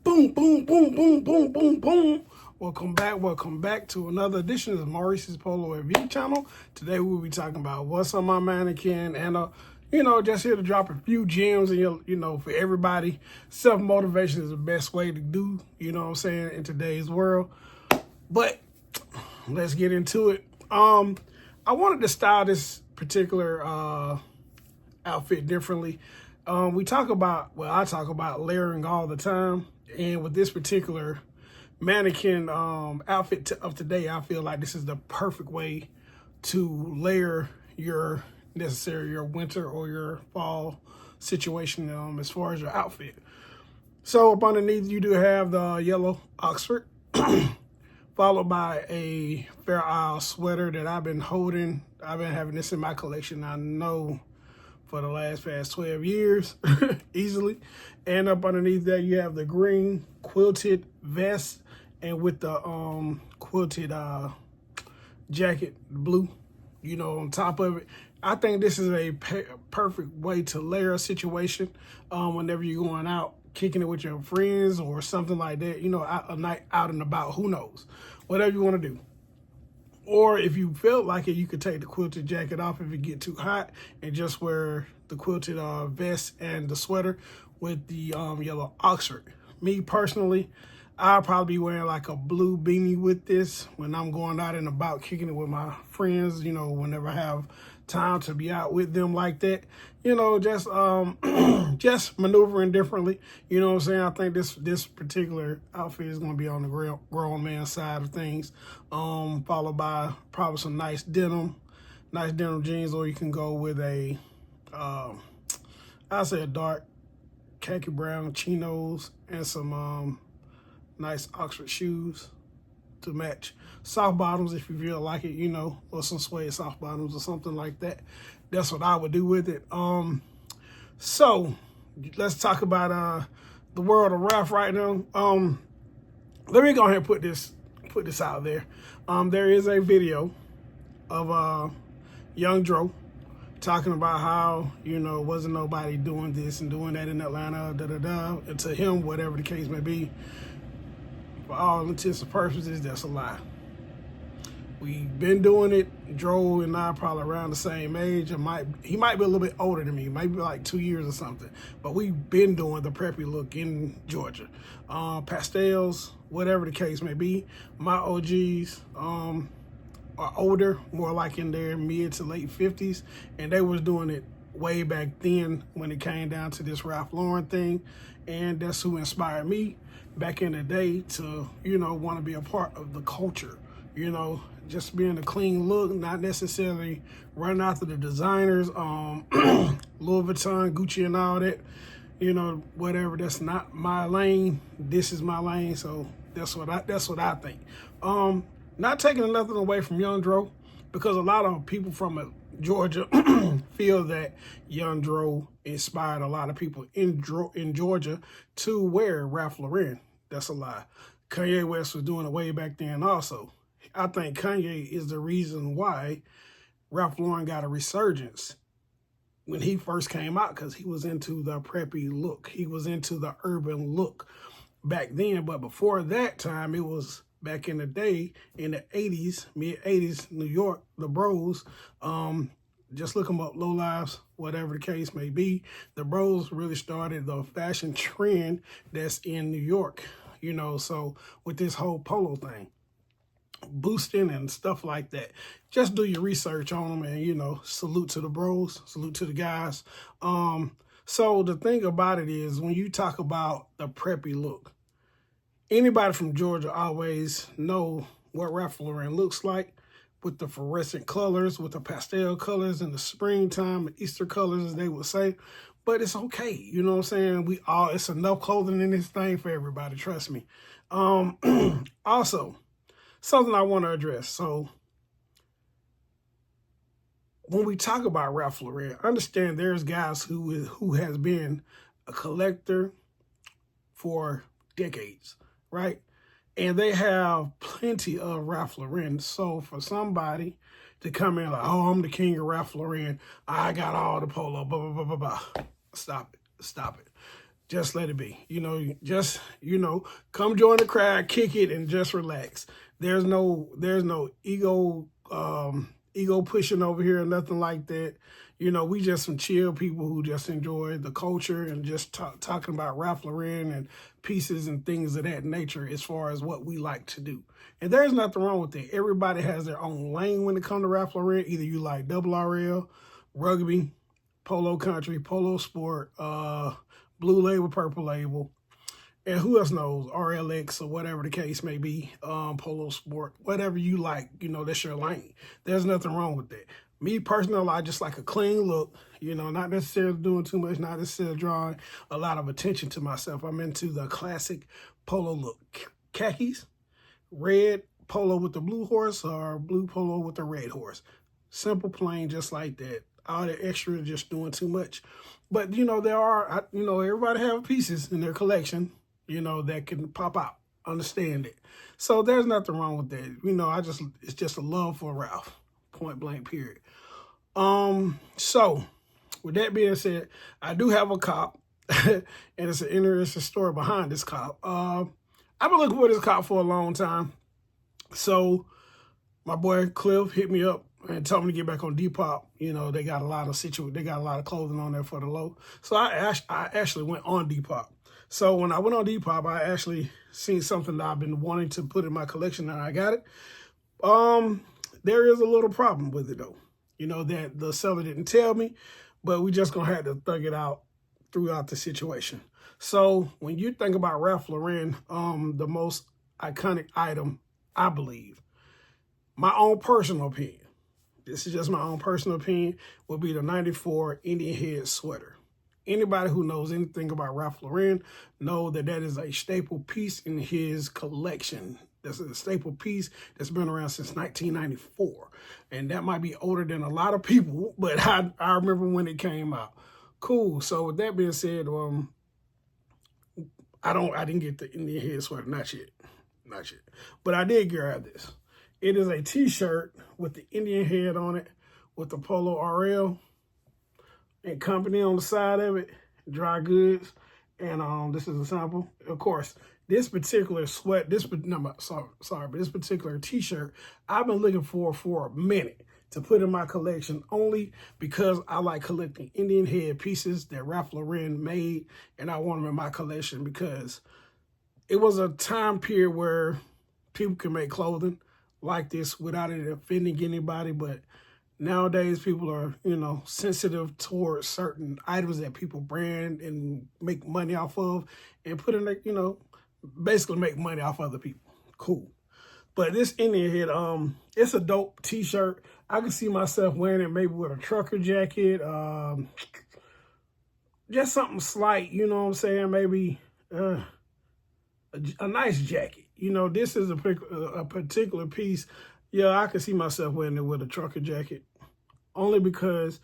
Boom, boom, boom, boom, boom, boom, boom. Welcome back to another edition of the Maurice's Polo Review channel. Today we'll be talking about what's on my mannequin and just here to drop a few gems and for everybody. Self-motivation is the best way to do, in today's world. But let's get into it. I wanted to style this particular outfit differently. I talk about layering all the time. And with this particular mannequin outfit of today, I feel like this is the perfect way to layer your winter or your fall situation as far as your outfit. So up underneath, you do have the yellow Oxford, followed by a Fair Isle sweater that I've been holding. I've been having this in my collection, I know, for the past 12 years, easily. And up underneath that, you have the green quilted vest, and with the quilted jacket, blue, on top of it. I think this is a perfect way to layer a situation whenever you're going out, kicking it with your friends or something like that, a night out and about, who knows, whatever you want to do. Or if you felt like it, you could take the quilted jacket off if it get too hot and just wear the quilted vest and the sweater with the yellow Oxford. Me personally, I'll probably be wearing like a blue beanie with this when I'm going out and about, kicking it with my friends, whenever I have time to be out with them like that, just maneuvering differently. I think this particular outfit is going to be on the grown man side of things, followed by probably some nice denim jeans, or you can go with a I'd say a dark khaki brown chinos and some nice Oxford shoes to match. Soft bottoms if you feel like it, or some suede soft bottoms or something like that. That's what I would do with it. So let's talk about the world of Ralph right now. Let me go ahead and put this out there. There is a video of Young Dro talking about how, wasn't nobody doing this and doing that in Atlanta, and to him, whatever the case may be, for all intents and purposes, that's a lie. We've been doing it. Dro and I are probably around the same age. He might be a little bit older than me, maybe like 2 years or something. But we've been doing the preppy look in Georgia. Pastels, whatever the case may be. My OGs are older, more like in their mid to late 50s, and they was doing it way back then when it came down to this Ralph Lauren thing. And that's who inspired me back in the day to, want to be a part of the culture, just being a clean look, not necessarily running after the designers, Louis Vuitton, Gucci and all that, whatever. That's not my lane. This is my lane. So that's what I think. Not taking nothing away from Young Dro, because a lot of people from Georgia feel that Young Dro inspired a lot of people in Georgia to wear Ralph Lauren. That's a lie. Kanye West was doing it way back then also. I think Kanye is the reason why Ralph Lauren got a resurgence when he first came out, because he was into the preppy look. He was into the urban look back then. But before that time, it was back in the day, in the 80s, mid-80s, New York, the Bros. Just look them up, Low Lives, whatever the case may be. The Bros really started the fashion trend that's in New York, so with this whole polo thing, boosting and stuff like that. Just do your research on them and, salute to the Bros, salute to the guys. So the thing about it is, when you talk about the preppy look, anybody from Georgia always know what Ralph Lauren looks like, with the fluorescent colors, with the pastel colors in the springtime, Easter colors, as they would say. But it's okay, it's enough clothing in this thing for everybody, trust me. Also, something I want to address. So when we talk about Ralph Lauren, understand there's guys who has been a collector for decades, right? And they have plenty of Ralph Lauren. So for somebody to come in like, oh, I'm the king of Ralph Lauren, I got all the polo, blah, blah, blah, blah, blah. Stop it. just let it be. Just, come join the crowd, kick it, and just relax. There's no ego pushing over here or nothing like that. We just some chill people who just enjoy the culture and just talking about Ralph Lauren and pieces and things of that nature as far as what we like to do. And there's nothing wrong with that. Everybody has their own lane when it comes to Ralph Lauren. Either you like double RL, rugby, polo country, polo sport, blue label, purple label, and who else knows, RLX or whatever the case may be, polo sport, whatever you like, that's your lane. There's nothing wrong with that. Me personally, I just like a clean look, not necessarily doing too much, not necessarily drawing a lot of attention to myself. I'm into the classic polo look. Khakis, red polo with the blue horse, or blue polo with the red horse. Simple, plain, just like that. All the extra just doing too much. But, there are, everybody have pieces in their collection, that can pop out. Understand it. So there's nothing wrong with that. It's just a love for Ralph. Point blank, period. So with that being said, I do have a cop, and it's an interesting story behind this cop. I've been looking for this cop for a long time. So my boy Cliff hit me up and told me to get back on Depop. They got a lot of clothing on there for the low. So I actually went on Depop. So when I went on Depop, I actually seen something that I've been wanting to put in my collection, and I got it. There is a little problem with it though. That the seller didn't tell me, but we just gonna have to thug it out throughout the situation. So when you think about Ralph Lauren, the most iconic item, I believe, my own personal opinion, this is just my own personal opinion, would be the 94 Indian Head sweater. Anybody who knows anything about Ralph Lauren know that is a staple piece in his collection. That's a staple piece that's been around since 1994. And that might be older than a lot of people, but I remember when it came out. Cool. So with that being said, I didn't get the Indian Head sweater, not yet. But I did grab this. It is a t-shirt with the Indian head on it, with the Polo RL and company on the side of it, dry goods. And this is a sample. Of course, this particular this particular t-shirt, I've been looking for a minute to put in my collection, only because I like collecting Indian head pieces that Ralph Lauren made, and I want them in my collection because it was a time period where people can make clothing like this without it offending anybody, but nowadays people are, sensitive towards certain items that people brand and make money off of, and put in, basically make money off other people. Cool. But this Indian head, it's a dope t-shirt. I can see myself wearing it maybe with a trucker jacket, just something slight, you know what I'm saying? Maybe a nice jacket. This is a particular piece. Yeah, I can see myself wearing it with a trucker jacket, only because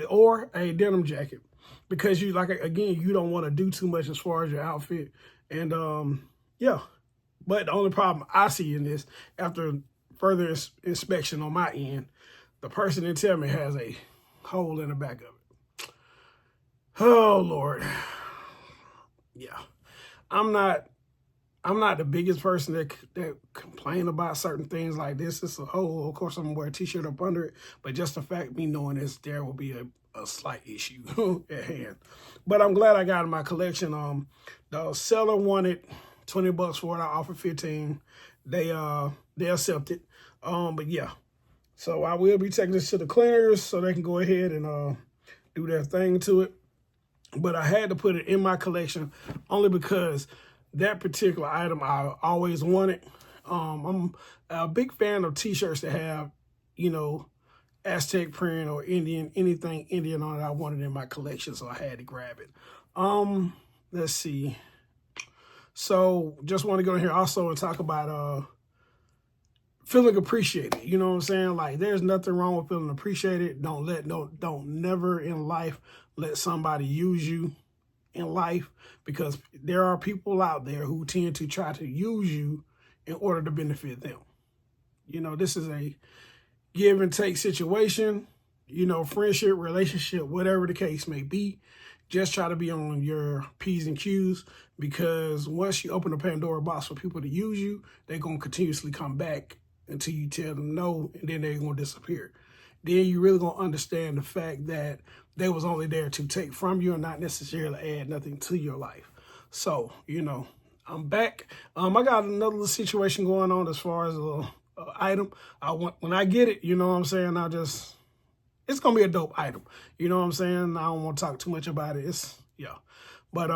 or a denim jacket, because you don't want to do too much as far as your outfit. And yeah, but the only problem I see in this, after further inspection on my end, the person didn't tell me it has a hole in the back of it. Oh Lord. Yeah. I'm not the biggest person that complain about certain things like this. It's a hole. Of course, I'm gonna wear a t-shirt up under it, but just the fact me knowing this, there will be a slight issue at hand. But I'm glad I got it in my collection. The seller wanted $20 for it. I offered 15. They accepted. But yeah. So I will be taking this to the cleaners so they can go ahead and do their thing to it. But I had to put it in my collection only because that particular item I always wanted. I'm a big fan of t-shirts that have, Aztec print or anything Indian on it. I wanted in my collection, so I had to grab it. Let's see. So just want to go in here also and talk about feeling appreciated. You know what I'm saying? Like, there's nothing wrong with feeling appreciated. Don't never in life let somebody use you in life, because there are people out there who tend to try to use you in order to benefit them. This is a give and take situation, friendship, relationship, whatever the case may be. just try to be on your P's and Q's, because once you open the Pandora box for people to use you, they're going to continuously come back until you tell them no, and then they're going to disappear. Then you really going to understand the fact that they was only there to take from you and not necessarily add nothing to your life. So, you know, I'm back. I got another situation going on as far as a item. When I get it, you know what I'm saying, it's going to be a dope item. You know what I'm saying? I don't want to talk too much about it. Yeah. But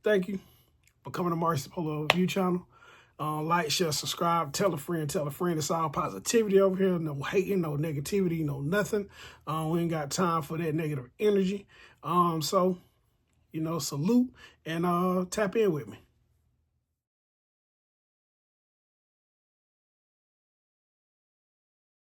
thank you for coming to Marcus Polo View channel. Like, share, subscribe, tell a friend, It's all positivity over here. No hating, no negativity, no nothing. We ain't got time for that negative energy. So, you know, salute and tap in with me.